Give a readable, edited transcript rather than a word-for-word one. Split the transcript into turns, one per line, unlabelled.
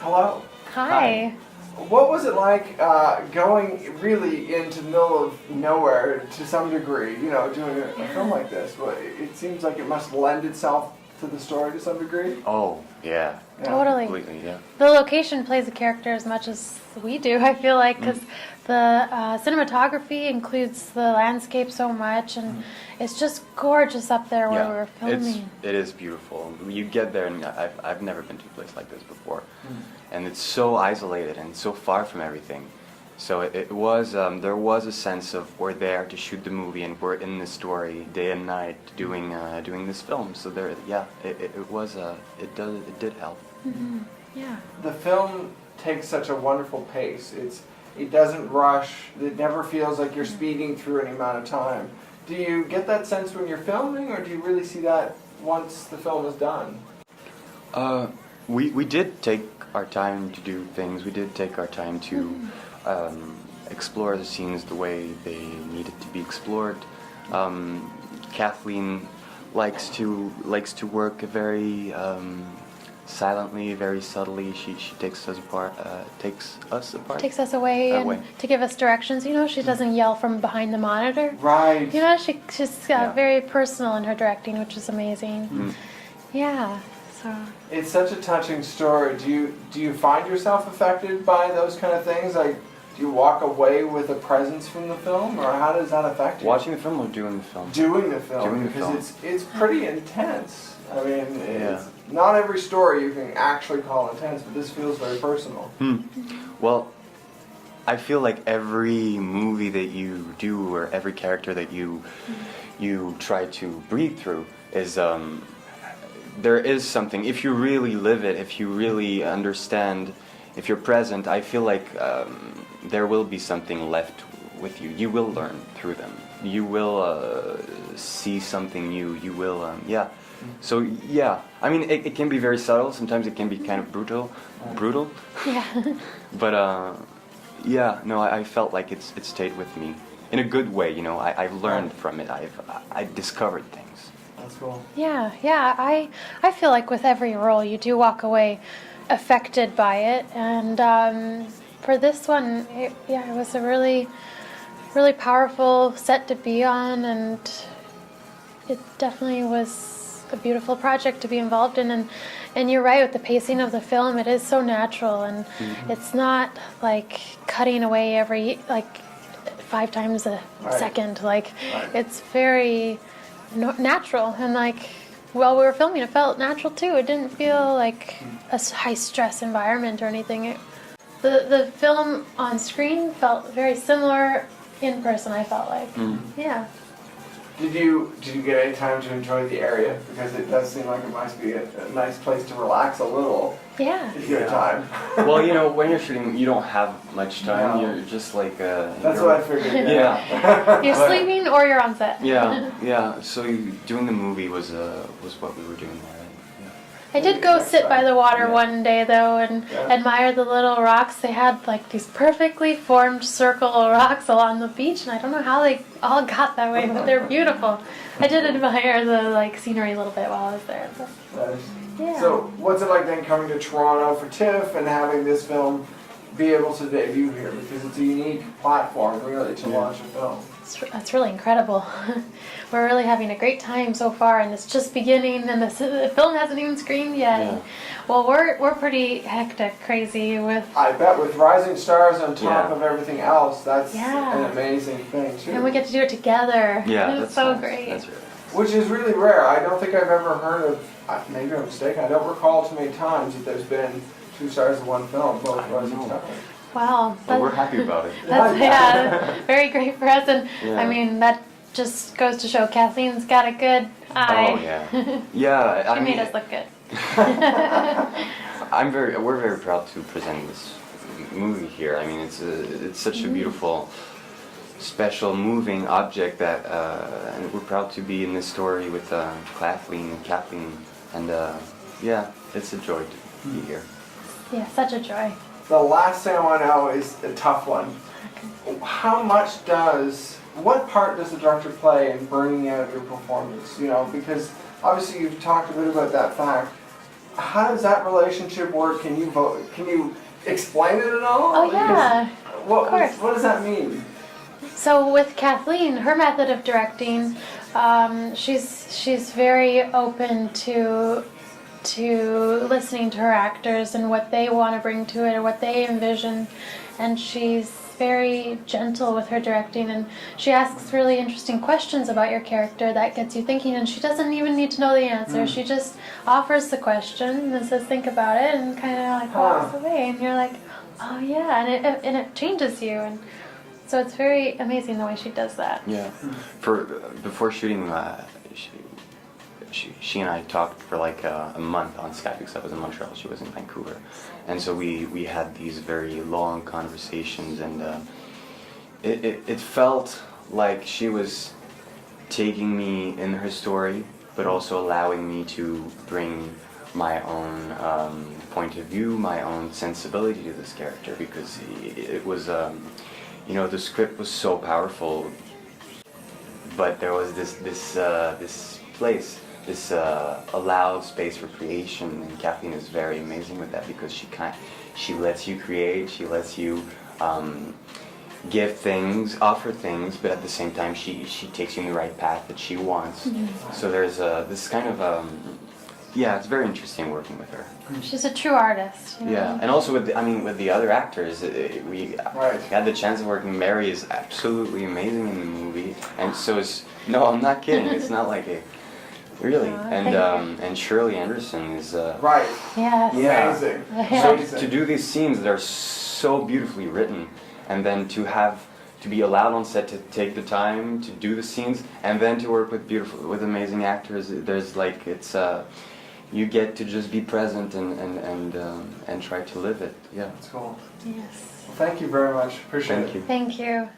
Hello.
Hi.
What was it like going really into the middle of nowhere to some degree, you know, doing a film like this? Well, it seems like it must lend itself to the story to some degree.
Oh, yeah.
Totally.
Completely, yeah.
The location plays a character as much as we do, I feel like, because the cinematography includes the landscape so much, and it's just gorgeous up there where we're filming.
It is beautiful. You get there, and I've never been to a place like this before, and it's so isolated and so far from everything. So it was there was a sense of we're there to shoot the movie, and we're in the story day and night doing this film. So there, it did help.
Mm-hmm. Yeah.
The film takes such a wonderful pace. It doesn't rush. It never feels like you're speeding through any amount of time. Do you get that sense when you're filming, or do you really see that once the film is done?
We did take our time to do things. We did take our time to explore the scenes the way they needed to be explored. Kathleen likes to work very silently, very subtly. She takes us apart. Takes us away
and to give us directions. You know, she doesn't yell from behind the monitor.
Right.
You know, she's very personal in her directing, which is amazing. Yeah. So.
It's such a touching story. Do you find yourself affected by those kind of things? Like, do you walk away with a presence from the film, or how does that affect you?
Watching the film or doing the film?
Doing the film, because it's pretty intense. I mean, it's not every story you can actually call intense, but this feels very personal.
Well, I feel like every movie that you do, or every character that you try to breathe through, is there is something. If you really live it, if you really understand, if you're present, I feel like there will be something left with you. You will learn through them. You will see something new. You will, So yeah, I mean, it can be very subtle. Sometimes it can be kind of brutal.
Yeah.
But I felt like it stayed with me in a good way. You know, I've learned from it. I've discovered things.
That's cool.
Yeah. I feel like with every role, you do walk away affected by it, and for this one, it was a really, really powerful set to be on, and it definitely was a beautiful project to be involved in. And you're right with the pacing of the film; it is so natural, and it's not like cutting away every 5 times a second. It's very natural, and while we were filming, it felt natural too. It didn't feel like a high stress environment or anything. The film on screen felt very similar in person. I felt like, yeah.
Did you get any time to enjoy the area? Because it does seem like it might be a nice place to relax a little.
Yeah.
If you get time.
Well, you know, when you're shooting, you don't have much time.
No.
You're just like.
That's what I figured.
Yeah.
You're sleeping or you're on set.
Yeah. So doing the movie was what we were doing there.
I did go sit by the water one day though and admire the little rocks. They had these perfectly formed circle rocks along the beach, and I don't know how they all got that way, but they're beautiful. I did admire the scenery a little bit while I was there. But,
nice.
yeah.
So what's it like then coming to Toronto for TIFF and having this film be able to debut here? Because it's a unique platform really to launch a film.
That's really incredible. We're really having a great time so far, and it's just beginning, and the film hasn't even screened yet.
Yeah.
Well, we're pretty hectic, crazy with.
I bet with Rising Stars on top of everything else, that's an amazing thing too.
And we get to do it together.
Yeah,
it's so great.
That's really nice.
Which is really rare. I don't think I've ever heard of. Maybe I'm mistaken. I don't recall too many times that there's been 2 stars in one film, both Rising Stars.
Wow.
Well, we're happy about it.
That's very great for us, and I mean that just goes to show Kathleen's got a good eye.
Oh yeah. Yeah.
She made us look good.
We're very proud to present this movie here. I mean, it's such a beautiful, special, moving object that, and we're proud to be in this story with Kathleen, and it's a joy to be here.
Yeah, such a joy.
The last thing I want to know is a tough one. What part does the director play in bringing out your performance? You know, because obviously you've talked a bit about that fact. how does that relationship work? Can you vote? Can you explain it at all?
Oh yeah.
What,
Of course.
what does that mean?
So with Kathleen, her method of directing, she's very open to listening to her actors and what they want to bring to it or what they envision, and she's very gentle with her directing, and she asks really interesting questions about your character that gets you thinking, and she doesn't even need to know the answer. She just offers the question and says think about it, and kind of like walks away, and you're like, oh yeah, and it changes you, and so it's very amazing the way she does that.
Yeah. Before shooting, she and I talked for like a month on Skype because I was in Montreal, she was in Vancouver, and so we had these very long conversations, and it felt like she was taking me in her story, but also allowing me to bring my own point of view, my own sensibility to this character, because it was, you know, the script was so powerful, but there was this place, this allowed space for creation, and Kathleen is very amazing with that because she lets you create, she lets you give things, offer things, but at the same time she takes you in the right path that she wants. So there's this kind of yeah, it's very interesting working with her.
She's a true artist. You know?
Yeah, and also with with the other actors, we had the chance of working. Mary is absolutely amazing in the movie, and so is no, I'm not kidding. It's not like a really, and Shirley Anderson is
Right.
Yes.
yeah.
Amazing.
So
Amazing.
to do these scenes that are so beautifully written, and then to be allowed on set to take the time to do the scenes, and then to work with amazing actors, there's like you get to just be present and try to live it. Yeah.
That's cool.
Yes.
Well, thank you very much. Appreciate it.
Thank you.
Thank you.